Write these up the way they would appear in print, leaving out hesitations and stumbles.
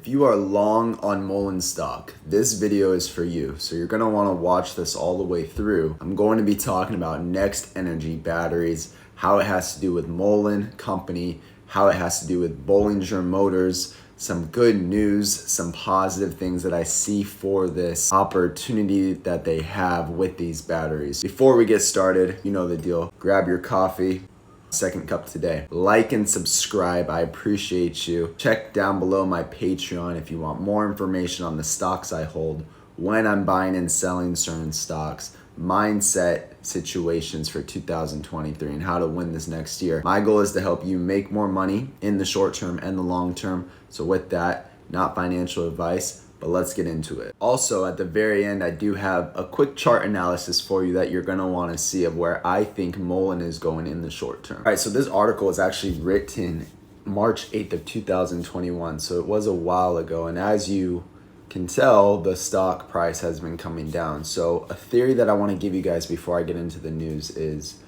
If you are long on Muln stock, this video is for you. So you're gonna wanna watch this all the way through. I'm going to be talking about Next Energy batteries, how it has to do with Muln company, how it has to do with Bollinger Motors, some good news, some positive things that I see for this opportunity that they have with these batteries. Before we get started, you know the deal. Grab your coffee. Second cup today. Like and subscribe. I appreciate you. Check down below my Patreon if you want more information on the stocks I hold, when I'm buying and selling certain stocks, mindset situations for 2023, and how to win this next year. My goal is to help you make more money in the short term and the long term. So with that, not financial advice, but let's get into it. Also, at the very end, I do have a quick chart analysis for you that you're gonna wanna see of where I think Muln is going in the short term. All right, so this article is actually written March 8th of 2021, so it was a while ago. And as you can tell, the stock price has been coming down. So a theory that I wanna give you guys before I get into the news is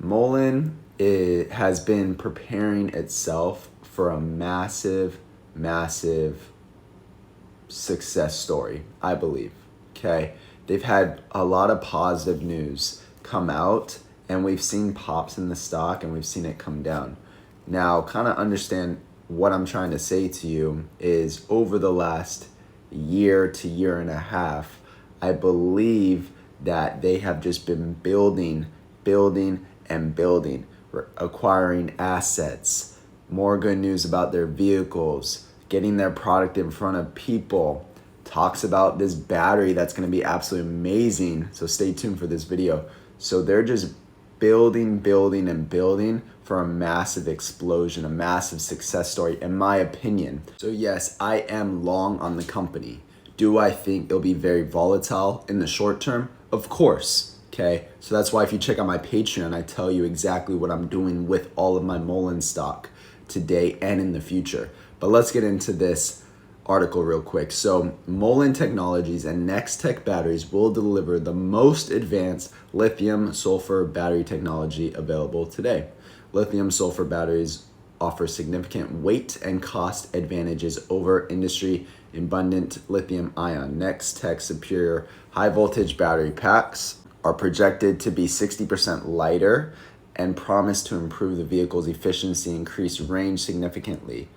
Muln has been preparing itself for a massive success story, I believe. Okay, they've had a lot of positive news come out, and we've seen pops in the stock and we've seen it come down. Now, kind of understand what I'm trying to say to you is over the last year to year and a half, I believe that they have just been building, acquiring assets, more good news about their vehicles, getting their product in front of people, talks about this battery that's going to be absolutely amazing. So stay tuned for this video. So they're just building for a massive explosion, a massive success story, in my opinion. So yes, I am long on the company. Do I think it'll be very volatile in the short term? Of course. Okay, so that's why if you check out my Patreon, I tell you exactly what I'm doing with all of my Muln stock today and in the future. But let's get into this article real quick. So Muln Technologies and Next Tech batteries will deliver the most advanced lithium sulfur battery technology available today. Lithium sulfur batteries offer significant weight and cost advantages over industry abundant lithium ion. Next Tech's superior high voltage battery packs are projected to be 60% lighter and promise to improve the vehicle's efficiency, increase range significantly.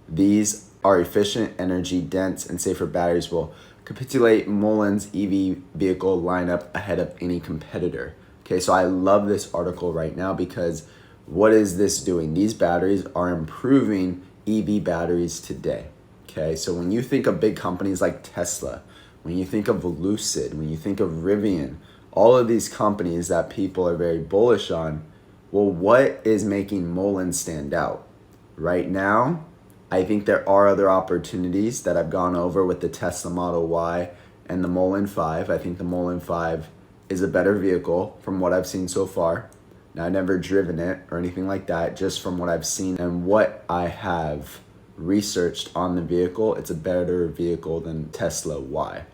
These are efficient, energy dense, and safer batteries will capitulate Muln's EV vehicle lineup ahead of any competitor. Okay, so I love this article right now because what is this doing? These batteries are improving EV batteries today. Okay, so when you think of big companies like Tesla, when you think of Lucid, when you think of Rivian, all of these companies that people are very bullish on, well, what is making Muln stand out? Right now, I think there are other opportunities that I've gone over with the Tesla Model Y and the Muln 5. I think the Muln 5 is a better vehicle from what I've seen so far. Now, I've never driven it or anything like that, just from what I've seen and what I have researched on the vehicle, it's a better vehicle than Tesla Y.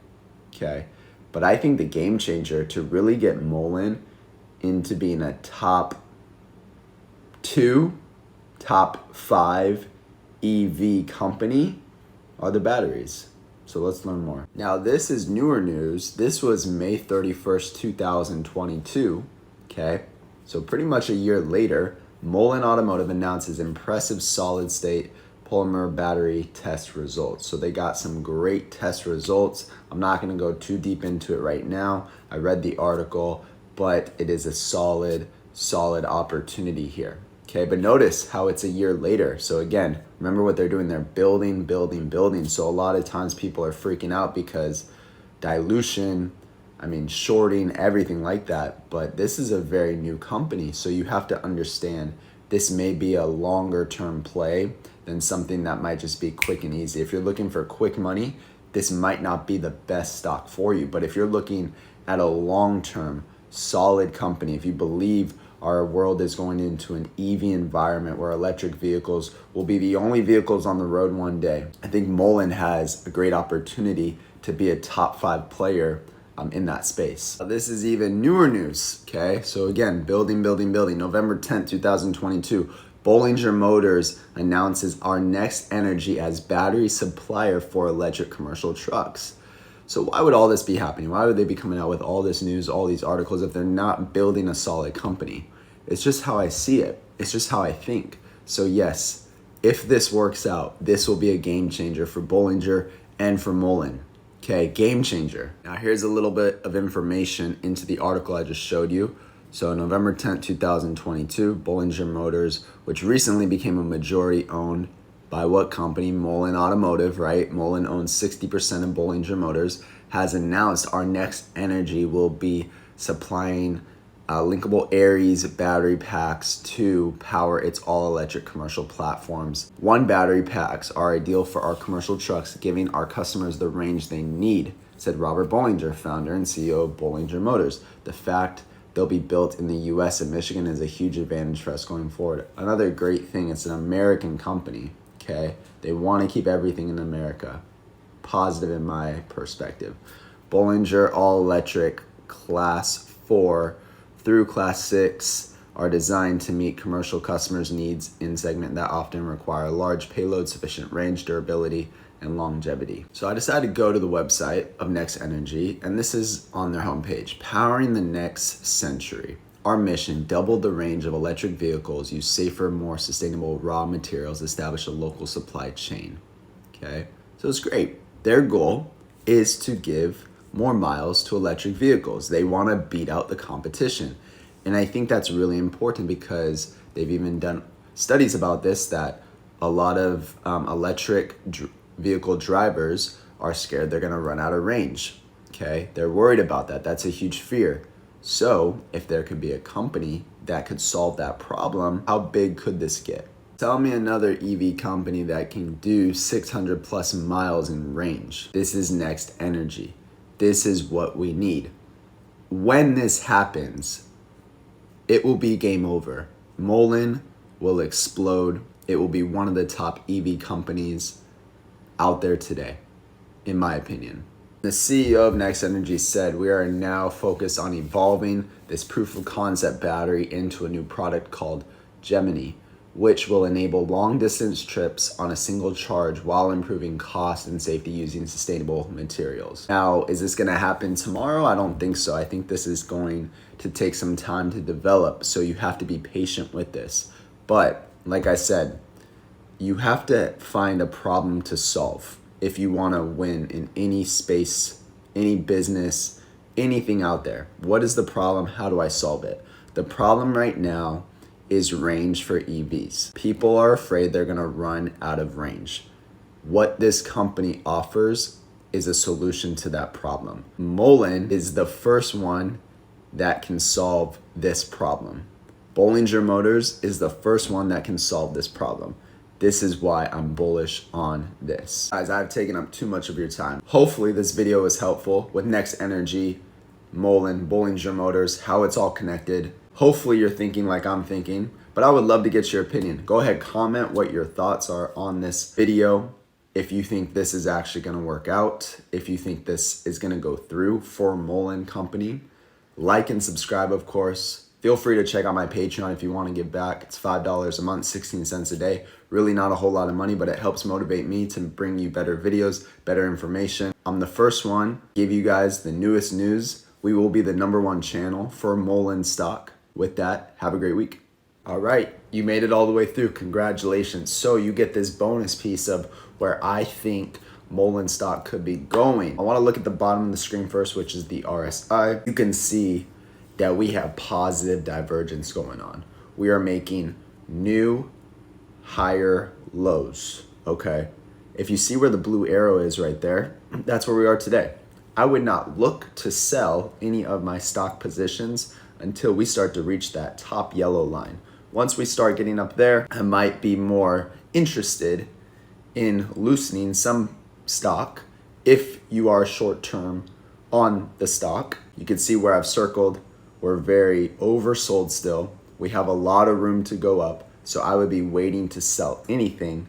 Okay, but I think the game changer to really get Muln into being a top 2, top 5 EV company are the batteries. So let's learn more. Now, this is newer news. This was May 31st, 2022. Okay, so pretty much a year later, Muln Automotive announces impressive solid state polymer battery test results. So they got some great test results. I'm not going to go too deep into it right now. I read the article, but it is a solid opportunity here. Okay, but notice how it's a year later. So again, remember what they're doing. They're building. So a lot of times people are freaking out because dilution, shorting, everything like that. But this is a very new company. So you have to understand this may be a longer term play than something that might just be quick and easy. If you're looking for quick money, this might not be the best stock for you. But if you're looking at a long-term, solid company, if you believe our world is going into an EV environment where electric vehicles will be the only vehicles on the road one day, I think Muln has a great opportunity to be a top 5 player in that space. This is even newer news, okay? So again, building. November 10th, 2022, Bollinger Motors announces our next energy as battery supplier for electric commercial trucks. So why would all this be happening? Why would they be coming out with all this news, all these articles, if they're not building a solid company? It's just how I see it. It's just how I think. So yes, if this works out, this will be a game changer for Bollinger and for Muln. Okay, game changer. Now here's a little bit of information into the article I just showed you. So November 10th, 2022, Bollinger Motors, which recently became a majority owned by what company? Muln Automotive, right? Muln owns 60% of Bollinger Motors, has announced our next energy will be supplying linkable Aries battery packs to power its all-electric commercial platforms. One battery packs are ideal for our commercial trucks, giving our customers the range they need, said Robert Bollinger, founder and CEO of Bollinger Motors. The fact they'll be built in the US and Michigan is a huge advantage for us going forward. Another great thing, it's an American company, okay? They want to keep everything in America. Positive in my perspective. Bollinger all-electric Class 4 through Class 6 are designed to meet commercial customers' needs in segments that often require large payload, sufficient range, durability, and longevity. So I decided to go to the website of Next Energy, and this is on their homepage. Powering the next century. Our mission, double the range of electric vehicles, use safer, more sustainable raw materials, establish a local supply chain. Okay, so it's great. Their goal is to give more miles to electric vehicles. They want to beat out the competition. And I think that's really important because they've even done studies about this, that a lot of electric vehicle drivers are scared they're going to run out of range. Okay, they're worried about that. That's a huge fear. So if there could be a company that could solve that problem, how big could this get? Tell me another EV company that can do 600 plus miles in range. This is Next Energy. This is what we need. When this happens, it will be game over. Muln will explode. It will be one of the top EV companies out there today, in my opinion. The CEO of Next Energy said, we are now focused on evolving this proof of concept battery into a new product called Gemini, which will enable long distance trips on a single charge while improving cost and safety using sustainable materials. Now, is this gonna happen tomorrow? I don't think so. I think this is going to take some time to develop, so you have to be patient with this. But like I said, you have to find a problem to solve if you wanna win in any space, any business, anything out there. What is the problem? How do I solve it? The problem right now is range for EVs. People are afraid they're gonna run out of range. What this company offers is a solution to that problem. Muln is the first one that can solve this problem. Bollinger Motors is the first one that can solve this problem. This is why I'm bullish on this. Guys, I've taken up too much of your time. Hopefully this video was helpful with Next Energy, Muln, Bollinger Motors, how it's all connected. Hopefully you're thinking like I'm thinking, but I would love to get your opinion. Go ahead, comment what your thoughts are on this video. If you think this is actually gonna work out, if you think this is gonna go through for Muln Company, like and subscribe, of course. Feel free to check out my Patreon if you wanna give back. It's $5 a month, 16 cents a day. Really not a whole lot of money, but it helps motivate me to bring you better videos, better information. I'm the first one, give you guys the newest news. We will be the #1 channel for Muln stock. With that, have a great week. All right, you made it all the way through. Congratulations. So you get this bonus piece of where I think Muln stock could be going. I want to look at the bottom of the screen first, which is the RSI. You can see that we have positive divergence going on. We are making new higher lows, okay? If you see where the blue arrow is right there, that's where we are today. I would not look to sell any of my stock positions until we start to reach that top yellow line. Once we start getting up there, I might be more interested in loosening some stock. If you are short term on the stock, you can see where I've circled, we're very oversold still. We have a lot of room to go up, so I would be waiting to sell anything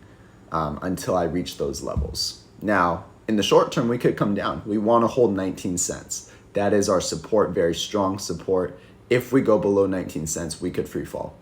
until I reach those levels. Now, in the short term, we could come down. We wanna hold 19 cents. That is our support, very strong support. If we go below 19 cents, we could free fall.